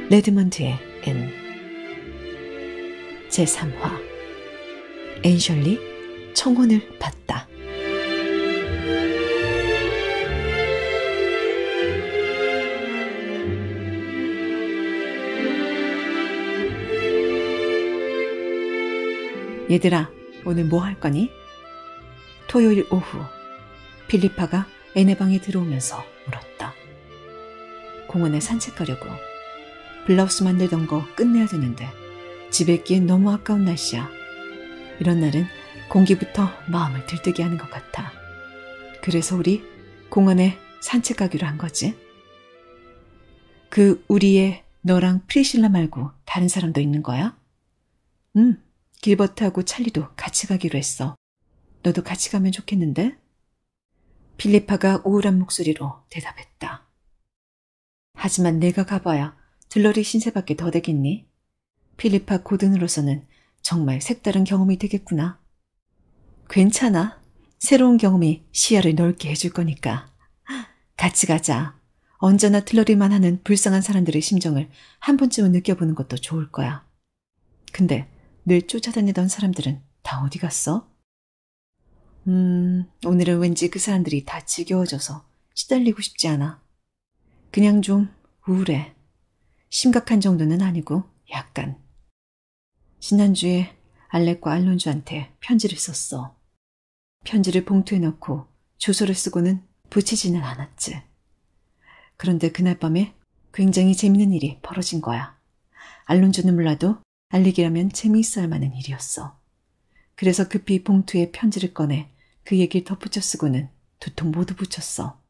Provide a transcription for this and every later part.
레드먼드의 앤 제3화 앤셜리 청혼을 받다. 얘들아, 오늘 뭐 할 거니? 토요일 오후 필리파가 앤의 방에 들어오면서 물었다. 공원에 산책 가려고. 블라우스 만들던 거 끝내야 되는데 집에 있기엔 너무 아까운 날씨야. 이런 날은 공기부터 마음을 들뜨게 하는 것 같아. 그래서 우리 공원에 산책 가기로 한 거지. 그 우리의 너랑 프리실라 말고 다른 사람도 있는 거야? 길버트하고 찰리도 같이 가기로 했어. 너도 같이 가면 좋겠는데? 필리파가 우울한 목소리로 대답했다. 하지만 내가 가봐야 들러리 신세밖에 더 되겠니? 필리파 고든으로서는 정말 색다른 경험이 되겠구나. 괜찮아. 새로운 경험이 시야를 넓게 해줄 거니까. 같이 가자. 언제나 들러리만 하는 불쌍한 사람들의 심정을 한 번쯤은 느껴보는 것도 좋을 거야. 근데 늘 쫓아다니던 사람들은 다 어디 갔어? 오늘은 왠지 그 사람들이 다 지겨워져서 시달리고 싶지 않아. 그냥 좀 우울해. 심각한 정도는 아니고 약간. 지난주에 알렉과 알론주한테 편지를 썼어. 편지를 봉투에 넣고 주소를 쓰고는 붙이지는 않았지. 그런데 그날 밤에 굉장히 재밌는 일이 벌어진 거야. 알론주는 몰라도 알렉이라면 재미있어 할 만한 일이었어. 그래서 급히 봉투에 편지를 꺼내 그 얘기를 덧붙여 쓰고는 두 통 모두 붙였어.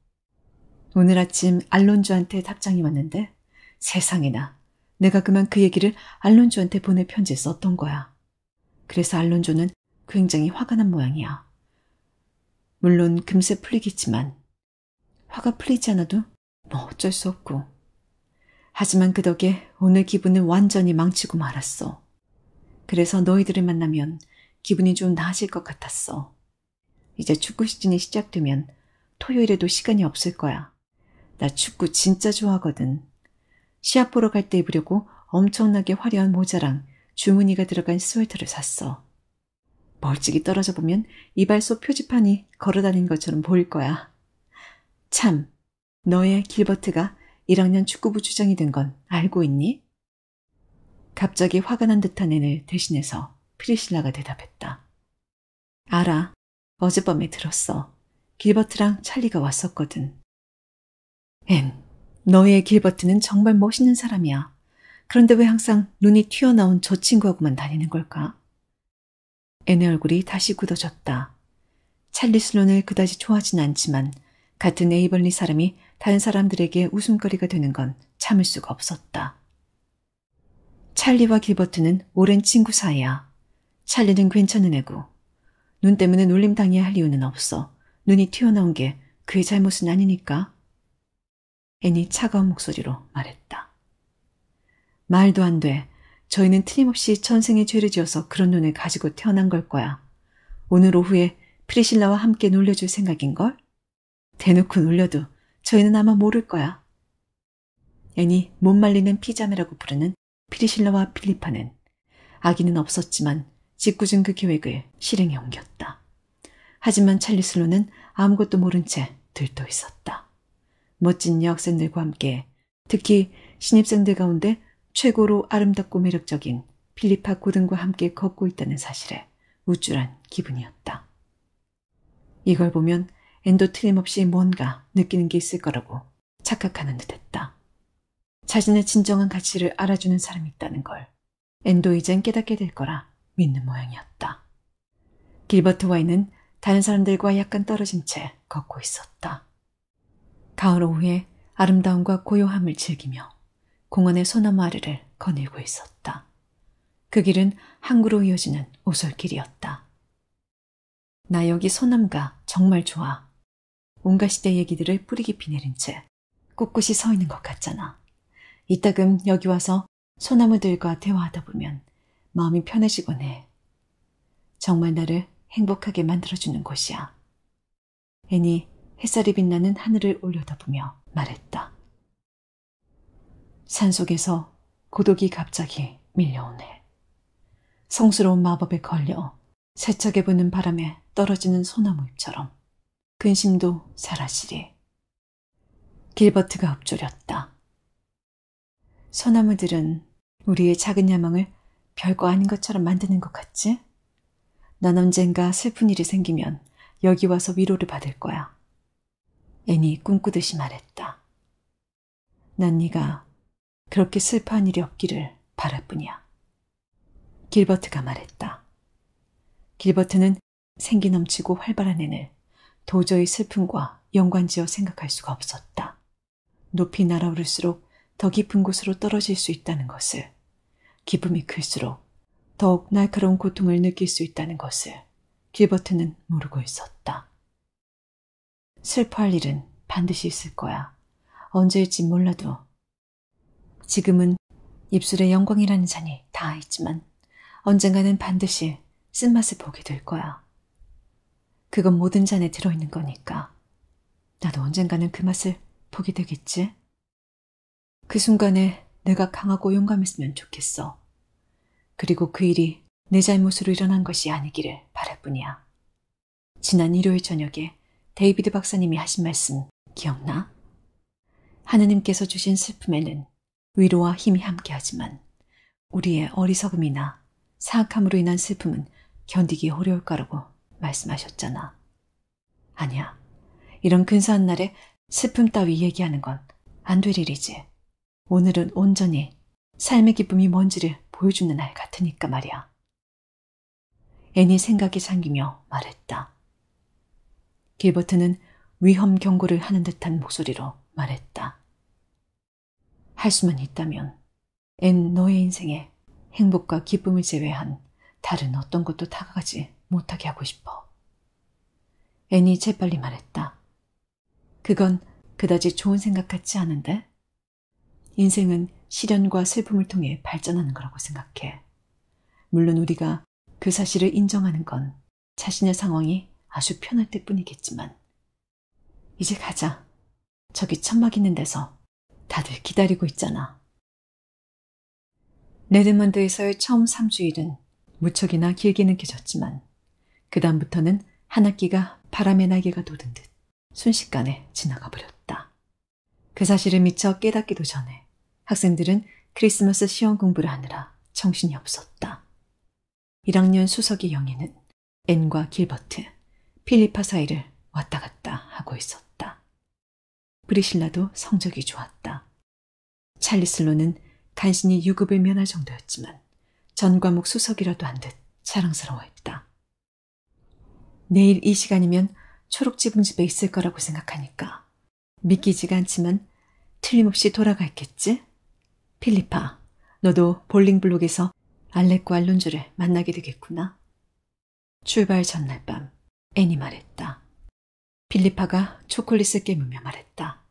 오늘 아침 알론주한테 답장이 왔는데 세상에나 내가 그만 그 얘기를 알론주한테 보낼 편지에 썼던 거야. 그래서 알론주는 굉장히 화가 난 모양이야. 물론 금세 풀리겠지만 화가 풀리지 않아도 뭐 어쩔 수 없고. 하지만 그 덕에 오늘 기분은 완전히 망치고 말았어. 그래서 너희들을 만나면 기분이 좀 나아질 것 같았어. 이제 축구 시즌이 시작되면 토요일에도 시간이 없을 거야. 나 축구 진짜 좋아하거든. 시합 보러 갈 때 입으려고 엄청나게 화려한 모자랑 주머니가 들어간 스웨터를 샀어. 멀찍이 떨어져 보면 이발소 표지판이 걸어다니는 것처럼 보일 거야. 참, 너의 길버트가 1학년 축구부 주장이 된 건 알고 있니? 갑자기 화가 난 듯한 앤을 대신해서 프리실라가 대답했다. 알아. 어젯밤에 들었어. 길버트랑 찰리가 왔었거든. 앤, 너의 길버트는 정말 멋있는 사람이야. 그런데 왜 항상 눈이 튀어나온 저 친구하고만 다니는 걸까? 앤의 얼굴이 다시 굳어졌다. 찰리 슬론을 그다지 좋아하진 않지만 같은 에이벌리 사람이 다른 사람들에게 웃음거리가 되는 건 참을 수가 없었다. 찰리와 길버트는 오랜 친구 사이야. 찰리는 괜찮은 애고 눈 때문에 놀림당해야 할 이유는 없어. 눈이 튀어나온 게 그의 잘못은 아니니까. 앤이 차가운 목소리로 말했다. 말도 안 돼. 저희는 틀림없이 전생에 죄를 지어서 그런 눈을 가지고 태어난 걸 거야. 오늘 오후에 프리실라와 함께 놀려줄 생각인걸? 대놓고 놀려도 저희는 아마 모를 거야. 앤이 못 말리는 피자메라고 부르는 프리실라와 필리파는 아기는 없었지만 짓궂은 그 계획을 실행에 옮겼다. 하지만 찰리 슬로는 아무것도 모른 채 들떠 있었다. 멋진 여학생들과 함께 특히 신입생들 가운데 최고로 아름답고 매력적인 필리파 고든과 함께 걷고 있다는 사실에 우쭐한 기분이었다. 이걸 보면 앤도 틀림없이 뭔가 느끼는 게 있을 거라고 착각하는 듯했다. 자신의 진정한 가치를 알아주는 사람이 있다는 걸 앤도 이젠 깨닫게 될 거라 믿는 모양이었다. 길버트 와인은 다른 사람들과 약간 떨어진 채 걷고 있었다. 가을 오후에 아름다움과 고요함을 즐기며 공원의 소나무 아래를 거닐고 있었다. 그 길은 항구로 이어지는 오솔길이었다. 나 여기 소나무가 정말 좋아. 온갖 시대 얘기들을 뿌리 깊이 내린 채 꿋꿋이 서 있는 것 같잖아. 이따금 여기 와서 소나무들과 대화하다 보면 마음이 편해지곤 해. 정말 나를 행복하게 만들어주는 곳이야. 앤이 햇살이 빛나는 하늘을 올려다보며 말했다. 산속에서 고독이 갑자기 밀려오네. 성스러운 마법에 걸려 세차게 부는 바람에 떨어지는 소나무 잎처럼 근심도 사라지리. 길버트가 읊조렸다. 소나무들은 우리의 작은 야망을 별거 아닌 것처럼 만드는 것 같지? 난 언젠가 슬픈 일이 생기면 여기 와서 위로를 받을 거야. 앤이 꿈꾸듯이 말했다. 난 네가 그렇게 슬퍼한 일이 없기를 바랄 뿐이야. 길버트가 말했다. 길버트는 생기 넘치고 활발한 앤을 도저히 슬픔과 연관지어 생각할 수가 없었다. 높이 날아오를수록 더 깊은 곳으로 떨어질 수 있다는 것을, 기쁨이 클수록 더욱 날카로운 고통을 느낄 수 있다는 것을 길버트는 모르고 있었다. 슬퍼할 일은 반드시 있을 거야. 언제일지 몰라도. 지금은 입술에 영광이라는 잔이 닿아 있지만 언젠가는 반드시 쓴맛을 보게 될 거야. 그건 모든 잔에 들어있는 거니까. 나도 언젠가는 그 맛을 보게 되겠지? 그 순간에 내가 강하고 용감했으면 좋겠어. 그리고 그 일이 내 잘못으로 일어난 것이 아니기를 바랄 뿐이야. 지난 일요일 저녁에 데이비드 박사님이 하신 말씀 기억나? 하느님께서 주신 슬픔에는 위로와 힘이 함께하지만 우리의 어리석음이나 사악함으로 인한 슬픔은 견디기 어려울 거라고 말씀하셨잖아. 아니야. 이런 근사한 날에 슬픔 따위 얘기하는 건 안 될 일이지. 오늘은 온전히 삶의 기쁨이 뭔지를 보여주는 날 같으니까 말이야. 앤이 생각에 잠기며 말했다. 길버트는 위험 경고를 하는 듯한 목소리로 말했다. 할 수만 있다면 앤 너의 인생에 행복과 기쁨을 제외한 다른 어떤 것도 다가가지 못하게 하고 싶어. 앤이 재빨리 말했다. 그건 그다지 좋은 생각 같지 않은데? 인생은 시련과 슬픔을 통해 발전하는 거라고 생각해. 물론 우리가 그 사실을 인정하는 건 자신의 상황이 아주 편할 때뿐이겠지만. 이제 가자. 저기 천막 있는 데서 다들 기다리고 있잖아. 레드먼드에서의 처음 3주일은 무척이나 길게 느껴졌지만 그 다음부터는 한 학기가 바람의 날개가 돋은 듯 순식간에 지나가 버렸다. 그 사실을 미처 깨닫기도 전에 학생들은 크리스마스 시험 공부를 하느라 정신이 없었다. 1학년 수석의 영예는 앤과 길버트, 필리파 사이를 왔다 갔다 하고 있었다. 브리실라도 성적이 좋았다. 찰리슬로는 간신히 유급을 면할 정도였지만 전 과목 수석이라도 한 듯 자랑스러워했다. 내일 이 시간이면 초록지붕 집에 있을 거라고 생각하니까 믿기지가 않지만 틀림없이 돌아가 있겠지? 필리파, 너도 볼링블록에서 알렉과 알론조를 만나게 되겠구나. 출발 전날 밤 앤이 말했다. 필리파가 초콜릿을 깨무며 말했다.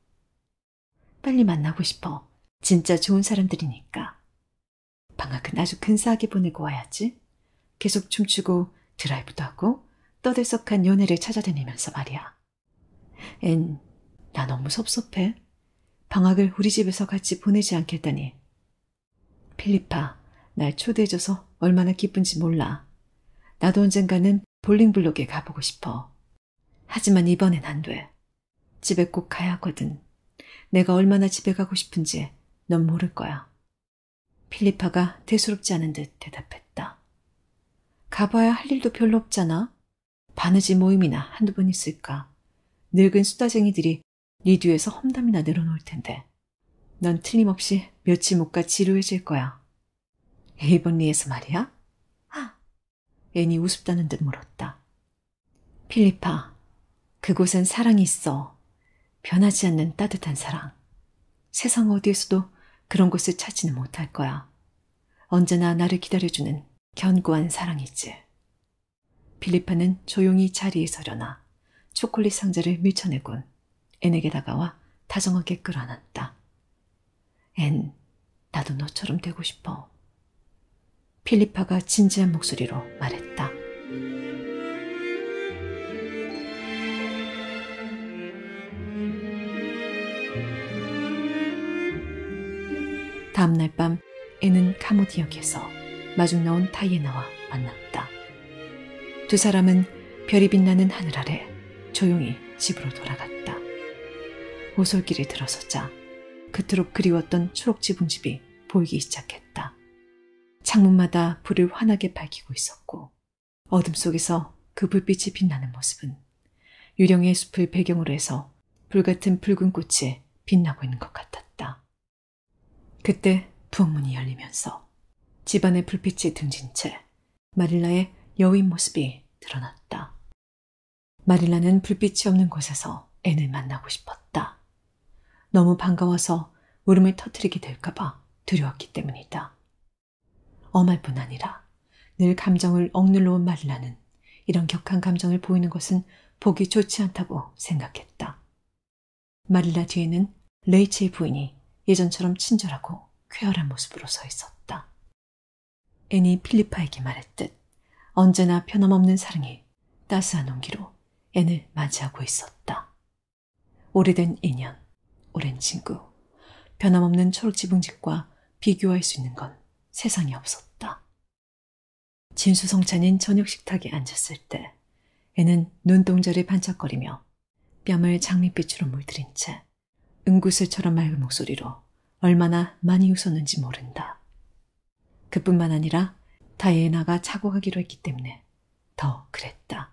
빨리 만나고 싶어. 진짜 좋은 사람들이니까. 방학은 아주 근사하게 보내고 와야지. 계속 춤추고 드라이브도 하고 떠들썩한 연애를 찾아다니면서 말이야. 앤, 나 너무 섭섭해. 방학을 우리 집에서 같이 보내지 않겠다니. 필리파, 날 초대해줘서 얼마나 기쁜지 몰라. 나도 언젠가는 볼링블록에 가보고 싶어. 하지만 이번엔 안 돼. 집에 꼭 가야 하거든. 내가 얼마나 집에 가고 싶은지 넌 모를 거야. 필리파가 대수롭지 않은 듯 대답했다. 가봐야 할 일도 별로 없잖아. 바느질 모임이나 한두 번 있을까. 늙은 수다쟁이들이 네 뒤에서 험담이나 내려놓을 텐데. 넌 틀림없이 며칠 못 가 지루해질 거야. 에이번리에서 말이야? 앤이 우습다는 듯 물었다. 필리파, 그곳엔 사랑이 있어. 변하지 않는 따뜻한 사랑. 세상 어디에서도 그런 곳을 찾지는 못할 거야. 언제나 나를 기다려주는 견고한 사랑이지. 필리파는 조용히 자리에 서려나 초콜릿 상자를 밀쳐내곤 앤에게 다가와 다정하게 끌어안았다. 앤, 나도 너처럼 되고 싶어. 필리파가 진지한 목소리로 말했다. 다음날 밤 앤은 카모디역에서 마중 나온 다이애나와 만났다. 두 사람은 별이 빛나는 하늘 아래 조용히 집으로 돌아갔다. 오솔길에 들어서자 그토록 그리웠던 초록 지붕집이 보이기 시작했다. 창문마다 불을 환하게 밝히고 있었고 어둠 속에서 그 불빛이 빛나는 모습은 유령의 숲을 배경으로 해서 불같은 붉은 꽃이 빛나고 있는 것 같았다. 그때 부엌문이 열리면서 집안의 불빛이 등진 채 마릴라의 여우인 모습이 드러났다. 마릴라는 불빛이 없는 곳에서 앤을 만나고 싶었다. 너무 반가워서 울음을 터뜨리게 될까봐 두려웠기 때문이다. 엄할 뿐 아니라 늘 감정을 억눌러 온 마릴라는 이런 격한 감정을 보이는 것은 보기 좋지 않다고 생각했다. 마릴라 뒤에는 레이첼 부인이 예전처럼 친절하고 쾌활한 모습으로 서 있었다. 앤이 필리파에게 말했듯 언제나 변함없는 사랑이 따스한 온기로 앤을 맞이하고 있었다. 오래된 인연, 오랜 친구, 변함없는 초록지붕집과 비교할 수 있는 건 세상에 없었다. 진수성찬인 저녁 식탁에 앉았을 때 앤은 눈동자를 반짝거리며 뺨을 장밋빛으로 물들인 채 은구슬처럼 맑은 목소리로 얼마나 많이 웃었는지 모른다. 그뿐만 아니라 다이애나가 자고 가기로 했기 때문에 더 그랬다.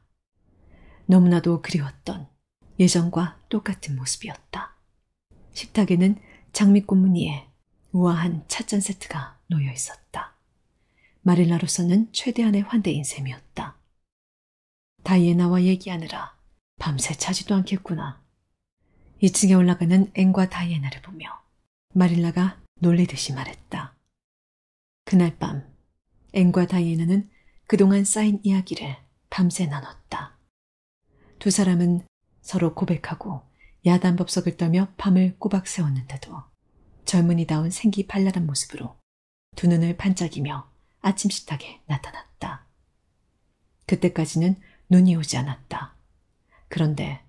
너무나도 그리웠던 예전과 똑같은 모습이었다. 식탁에는 장미꽃 무늬에 우아한 찻잔 세트가 놓여 있었다. 마릴라로서는 최대한의 환대인 셈이었다. 다이애나와 얘기하느라 밤새 자지도 않겠구나. 2층에 올라가는 앤과 다이애나를 보며 마릴라가 놀리듯이 말했다. 그날 밤 앤과 다이애나는 그동안 쌓인 이야기를 밤새 나눴다. 두 사람은 서로 고백하고 야단법석을 떨며 밤을 꼬박 세웠는데도 젊은이다운 생기 발랄한 모습으로 두 눈을 반짝이며 아침 식탁에 나타났다. 그때까지는 눈이 오지 않았다. 그런데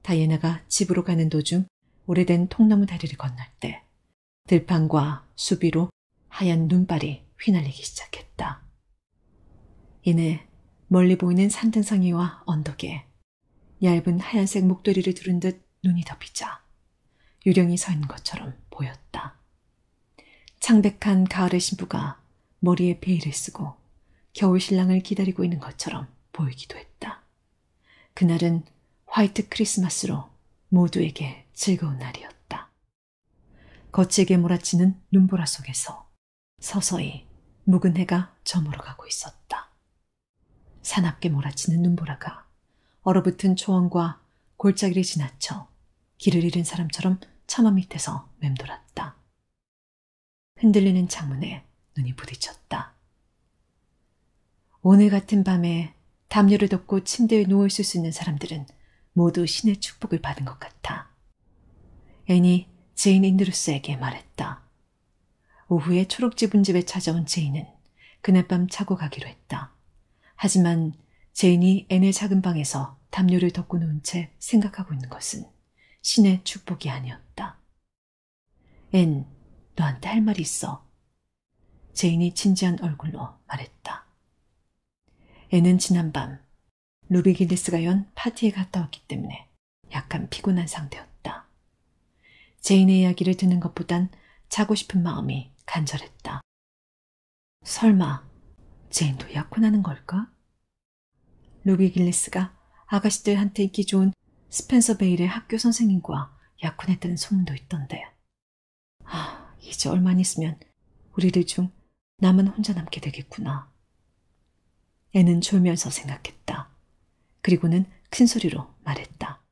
다이애나가 집으로 가는 도중 오래된 통나무 다리를 건널 때 들판과 숲 위로 하얀 눈발이 휘날리기 시작했다. 이내 멀리 보이는 산등성 위와 언덕에 얇은 하얀색 목도리를 두른 듯 눈이 덮이자 유령이 서 있는 것처럼 보였다. 창백한 가을의 신부가 머리에 베일을 쓰고 겨울 신랑을 기다리고 있는 것처럼 보이기도 했다. 그날은 화이트 크리스마스로 모두에게 즐거운 날이었다. 거칠게 몰아치는 눈보라 속에서 서서히 묵은 해가 저물어 가고 있었다. 사납게 몰아치는 눈보라가 얼어붙은 초원과 골짜기를 지나쳐 길을 잃은 사람처럼 처마 밑에서 맴돌았다. 흔들리는 창문에 눈이 부딪혔다. 오늘 같은 밤에 담요를 덮고 침대에 누워있을 수 있는 사람들은 모두 신의 축복을 받은 것 같아. 앤이 제인 인드루스에게 말했다. 오후에 초록지붕집에 찾아온 제인은 그날 밤 자고 가기로 했다. 하지만 제인이 앤의 작은 방에서 담요를 덮고 누운 채 생각하고 있는 것은 신의 축복이 아니었다. 앤, 너한테 할 말이 있어. 제인이 진지한 얼굴로 말했다. 앤은 지난밤 루비 길리스가 연 파티에 갔다 왔기 때문에 약간 피곤한 상태였다. 제인의 이야기를 듣는 것보단 자고 싶은 마음이 간절했다. 설마 제인도 약혼하는 걸까? 루비 길리스가 아가씨들한테 인기 좋은 스펜서 베일의 학교 선생님과 약혼했다는 소문도 있던데. 이제 얼마 있으면 우리들 중 나만 혼자 남게 되겠구나. 애는 졸면서 생각했다. 그리고는 큰 소리로 말했다.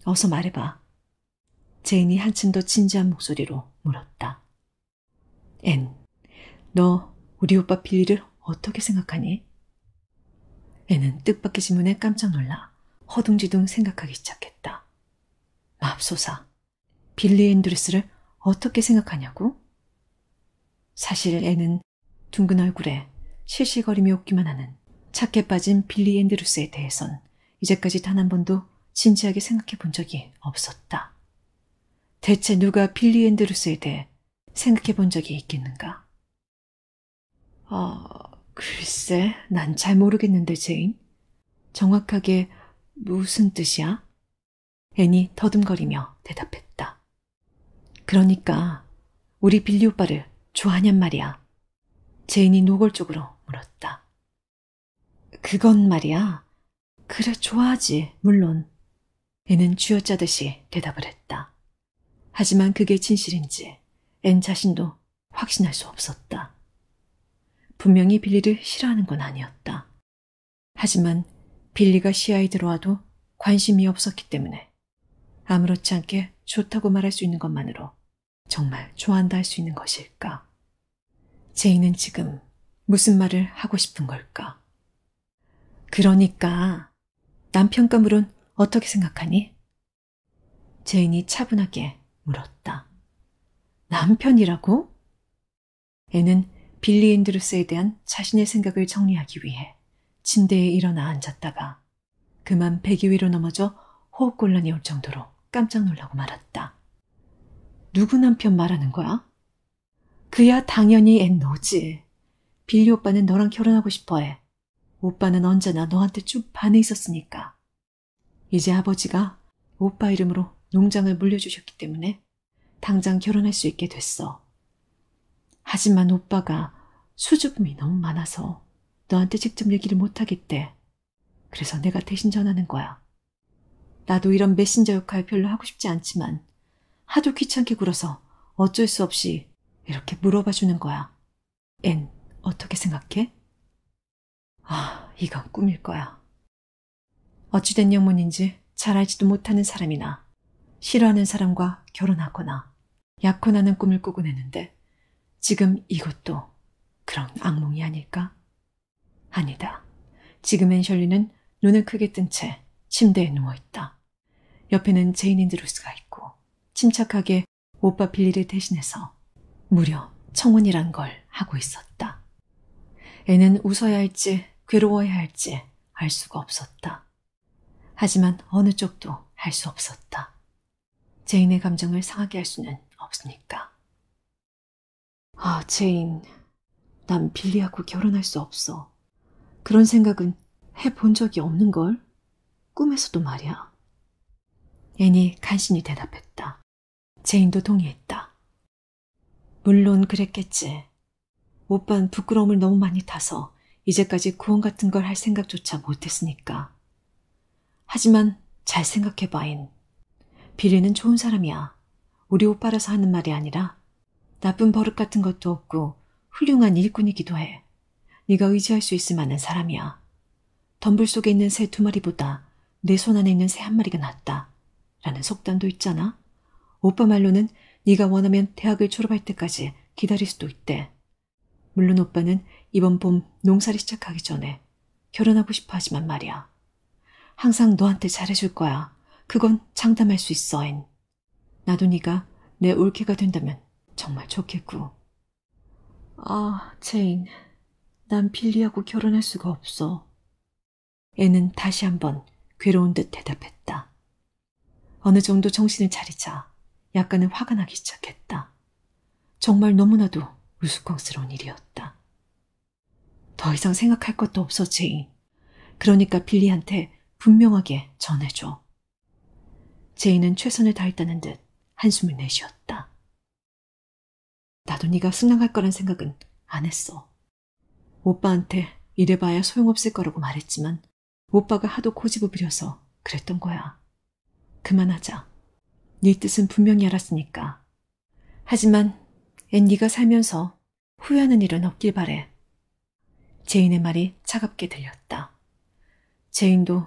어서 말해봐. 제인이 한층 더 진지한 목소리로 물었다. 앤, 너 우리 오빠 빌리를 어떻게 생각하니? 앤은 뜻밖의 질문에 깜짝 놀라 허둥지둥 생각하기 시작했다. 맙소사, 빌리 앤드루스를 어떻게 생각하냐고? 사실 앤은 둥근 얼굴에 실실거리며 웃기만 하는 착해 빠진 빌리 앤드루스에 대해선 이제까지 단 한 번도 진지하게 생각해 본 적이 없었다. 대체 누가 빌리 앤드루스에 대해 생각해 본 적이 있겠는가? 글쎄, 난 잘 모르겠는데, 제인. 정확하게 무슨 뜻이야? 앤이 더듬거리며 대답했다. 그러니까 우리 빌리 오빠를 좋아하냔 말이야. 제인이 노골적으로 물었다. 그건 말이야. 그래, 좋아하지, 물론. 앤은 쥐어짜듯이 대답을 했다. 하지만 그게 진실인지 앤 자신도 확신할 수 없었다. 분명히 빌리를 싫어하는 건 아니었다. 하지만 빌리가 시야에 들어와도 관심이 없었기 때문에 아무렇지 않게 좋다고 말할 수 있는 것만으로 정말 좋아한다 할 수 있는 것일까? 제인은 지금 무슨 말을 하고 싶은 걸까? 그러니까 남편과 물은 어떻게 생각하니? 제인이 차분하게 물었다. 남편이라고? 애는 빌리 앤드루스에 대한 자신의 생각을 정리하기 위해 침대에 일어나 앉았다가 그만 베개 위로 넘어져 호흡곤란이 올 정도로 깜짝 놀라고 말았다. 누구 남편 말하는 거야? 그야 당연히 앤 너지. 빌리 오빠는 너랑 결혼하고 싶어해. 오빠는 언제나 너한테 쭉 반해 있었으니까. 이제 아버지가 오빠 이름으로 농장을 물려주셨기 때문에 당장 결혼할 수 있게 됐어. 하지만 오빠가 수줍음이 너무 많아서 너한테 직접 얘기를 못하겠대. 그래서 내가 대신 전하는 거야. 나도 이런 메신저 역할 별로 하고 싶지 않지만 하도 귀찮게 굴어서 어쩔 수 없이 이렇게 물어봐 주는 거야. 앤, 어떻게 생각해? 이건 꿈일 거야. 어찌된 영문인지 잘 알지도 못하는 사람이나 싫어하는 사람과 결혼하거나 약혼하는 꿈을 꾸곤 했는데 지금 이것도 그런 악몽이 아닐까? 아니다. 지금 앤셜리는 눈을 크게 뜬 채 침대에 누워있다. 옆에는 제인 앤드루스가 있고 침착하게 오빠 빌리를 대신해서 무려 청혼이란 걸 하고 있었다. 애는 웃어야 할지 괴로워해야 할지 알 수가 없었다. 하지만 어느 쪽도 할 수 없었다. 제인의 감정을 상하게 할 수는 없으니까. 제인, 난 빌리하고 결혼할 수 없어. 그런 생각은 해본 적이 없는걸? 꿈에서도 말이야. 앤이 간신히 대답했다. 제인도 동의했다. 물론 그랬겠지. 오빤 부끄러움을 너무 많이 타서 이제까지 구원 같은 걸 할 생각조차 못했으니까. 하지만 잘 생각해봐, 앤. 빌리는 좋은 사람이야. 우리 오빠라서 하는 말이 아니라 나쁜 버릇 같은 것도 없고 훌륭한 일꾼이기도 해. 네가 의지할 수 있을 만한 사람이야. 덤불 속에 있는 새 2마리보다 내 손 안에 있는 새 1마리가 낫다. 라는 속담도 있잖아. 오빠 말로는 네가 원하면 대학을 졸업할 때까지 기다릴 수도 있대. 물론 오빠는 이번 봄 농사를 시작하기 전에 결혼하고 싶어 하지만 말이야. 항상 너한테 잘해줄 거야. 그건 장담할 수 있어, 앤. 나도 네가 내 올케가 된다면 정말 좋겠고. 제인. 난 빌리하고 결혼할 수가 없어. 앤은 다시 한번 괴로운 듯 대답했다. 어느 정도 정신을 차리자 약간은 화가 나기 시작했다. 정말 너무나도 우스꽝스러운 일이었다. 더 이상 생각할 것도 없어, 제인. 그러니까 빌리한테 분명하게 전해줘. 제인은 최선을 다했다는 듯 한숨을 내쉬었다. 나도 네가 승낙할 거란 생각은 안 했어. 오빠한테 이래봐야 소용없을 거라고 말했지만 오빠가 하도 고집을 부려서 그랬던 거야. 그만하자. 네 뜻은 분명히 알았으니까. 하지만 앤 네가 살면서 후회하는 일은 없길 바래. 제인의 말이 차갑게 들렸다. 제인도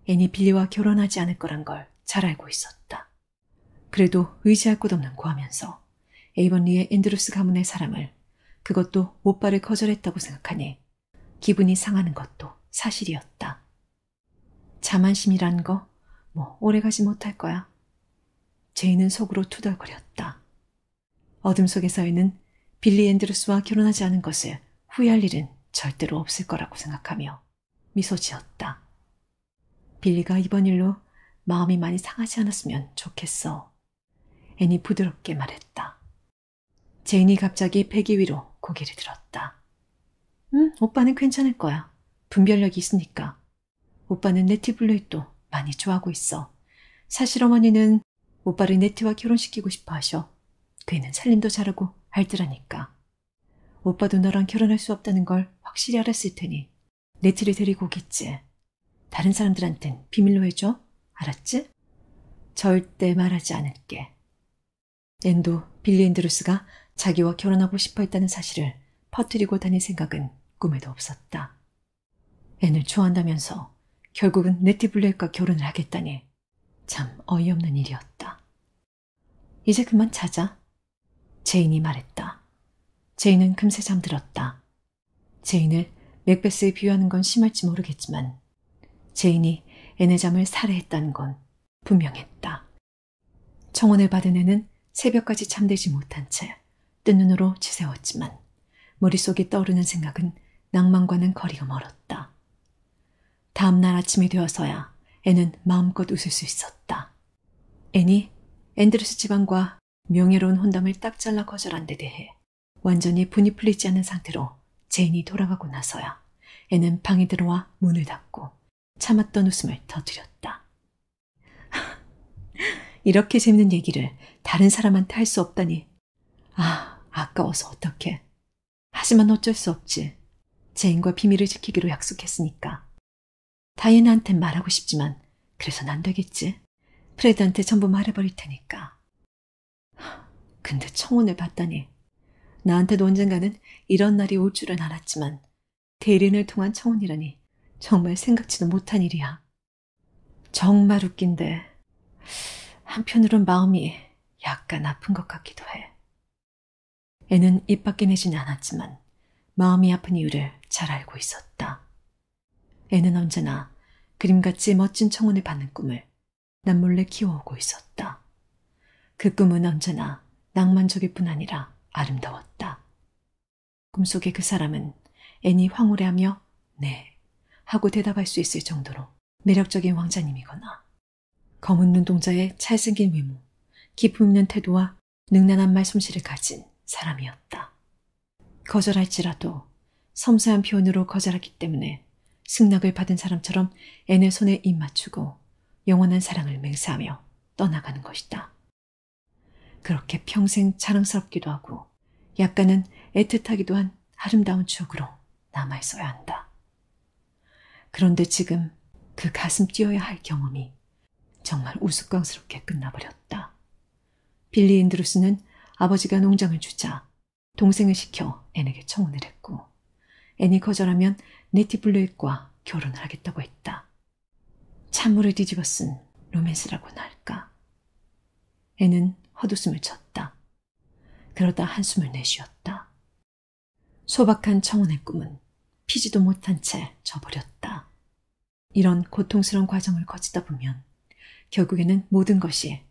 앤이 빌리와 결혼하지 않을 거란 걸 잘 알고 있었다. 그래도 의지할 곳 없는 고하면서 에이번리의 앤드루스 가문의 사람을, 그것도 오빠를 거절했다고 생각하니 기분이 상하는 것도 사실이었다. 자만심이란 거 오래가지 못할 거야. 제인은 속으로 투덜거렸다. 어둠 속에서는 빌리 앤드루스와 결혼하지 않은 것을 후회할 일은 절대로 없을 거라고 생각하며 미소 지었다. 빌리가 이번 일로 마음이 많이 상하지 않았으면 좋겠어. 앤이 부드럽게 말했다. 제인이 갑자기 베개 위로 고개를 들었다. 오빠는 괜찮을 거야. 분별력이 있으니까. 오빠는 네티 블루잇도 많이 좋아하고 있어. 사실 어머니는 오빠를 네티와 결혼시키고 싶어 하셔. 그 애는 살림도 잘하고 알뜰하니까. 오빠도 너랑 결혼할 수 없다는 걸 확실히 알았을 테니 네티를 데리고 오겠지. 다른 사람들한텐 비밀로 해줘. 알았지? 절대 말하지 않을게. 앤도 빌리 앤드루스가 자기와 결혼하고 싶어 했다는 사실을 퍼뜨리고 다닐 생각은 꿈에도 없었다. 앤을 좋아한다면서 결국은 네티 블루잇과 결혼을 하겠다니 참 어이없는 일이었다. 이제 그만 자자. 제인이 말했다. 제인은 금세 잠들었다. 제인을 맥베스에 비유하는 건 심할지 모르겠지만 제인이 앤의 잠을 살해했다는 건 분명했다. 청혼을 받은 애는 새벽까지 잠들지 못한 채 뜬 눈으로 지새웠지만 머릿속에 떠오르는 생각은 낭만과는 거리가 멀었다. 다음 날 아침이 되어서야 애는 마음껏 웃을 수 있었다. 앤이 앤드루스 집안과 명예로운 혼담을 딱 잘라 거절한 데 대해 완전히 분이 풀리지 않은 상태로 제인이 돌아가고 나서야 애는 방에 들어와 문을 닫고 참았던 웃음을 터뜨렸다. 이렇게 재밌는 얘기를 다른 사람한테 할 수 없다니. 아까워서 어떡해. 하지만 어쩔 수 없지. 제인과 비밀을 지키기로 약속했으니까. 다이애나한텐 말하고 싶지만 그래서는 안 되겠지. 프레드한테 전부 말해버릴 테니까. 근데 청혼을 받다니. 나한테도 언젠가는 이런 날이 올 줄은 알았지만 대리인을 통한 청혼이라니 정말 생각지도 못한 일이야. 정말 웃긴데 한편으론 마음이 약간 아픈 것 같기도 해. 애는 입 밖에 내지는 않았지만 마음이 아픈 이유를 잘 알고 있었다. 애는 언제나 그림같이 멋진 청혼을 받는 꿈을 남몰래 키워오고 있었다. 그 꿈은 언제나 낭만적일 뿐 아니라 아름다웠다. 꿈속의 그 사람은 애니 황홀해하며 네 하고 대답할 수 있을 정도로 매력적인 왕자님이거나 검은 눈동자의 잘생긴 외모, 기품 있는 태도와 능란한 말솜씨를 가진 사람이었다. 거절할지라도 섬세한 표현으로 거절하기 때문에 승낙을 받은 사람처럼 앤의 손에 입 맞추고 영원한 사랑을 맹세하며 떠나가는 것이다. 그렇게 평생 자랑스럽기도 하고 약간은 애틋하기도 한 아름다운 추억으로 남아있어야 한다. 그런데 지금 그 가슴 뛰어야 할 경험이 정말 우스꽝스럽게 끝나버렸다. 빌리 앤드루스는 아버지가 농장을 주자 동생을 시켜 앤에게 청혼을 했고 앤이 거절하면 네티 블루잇과 결혼을 하겠다고 했다. 찬물을 뒤집어 쓴 로맨스라고나 할까. 앤은 헛웃음을 쳤다. 그러다 한숨을 내쉬었다. 소박한 청혼의 꿈은 피지도 못한 채 져버렸다. 이런 고통스러운 과정을 거치다 보면 결국에는 모든 것이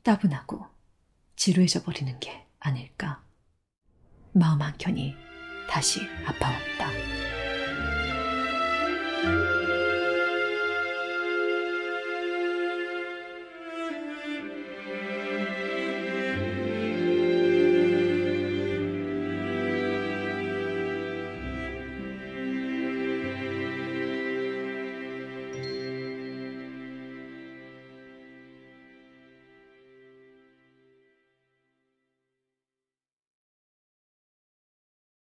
따분하고 지루해져 버리는 게 아닐까. 마음 한켠이 다시 아파왔다.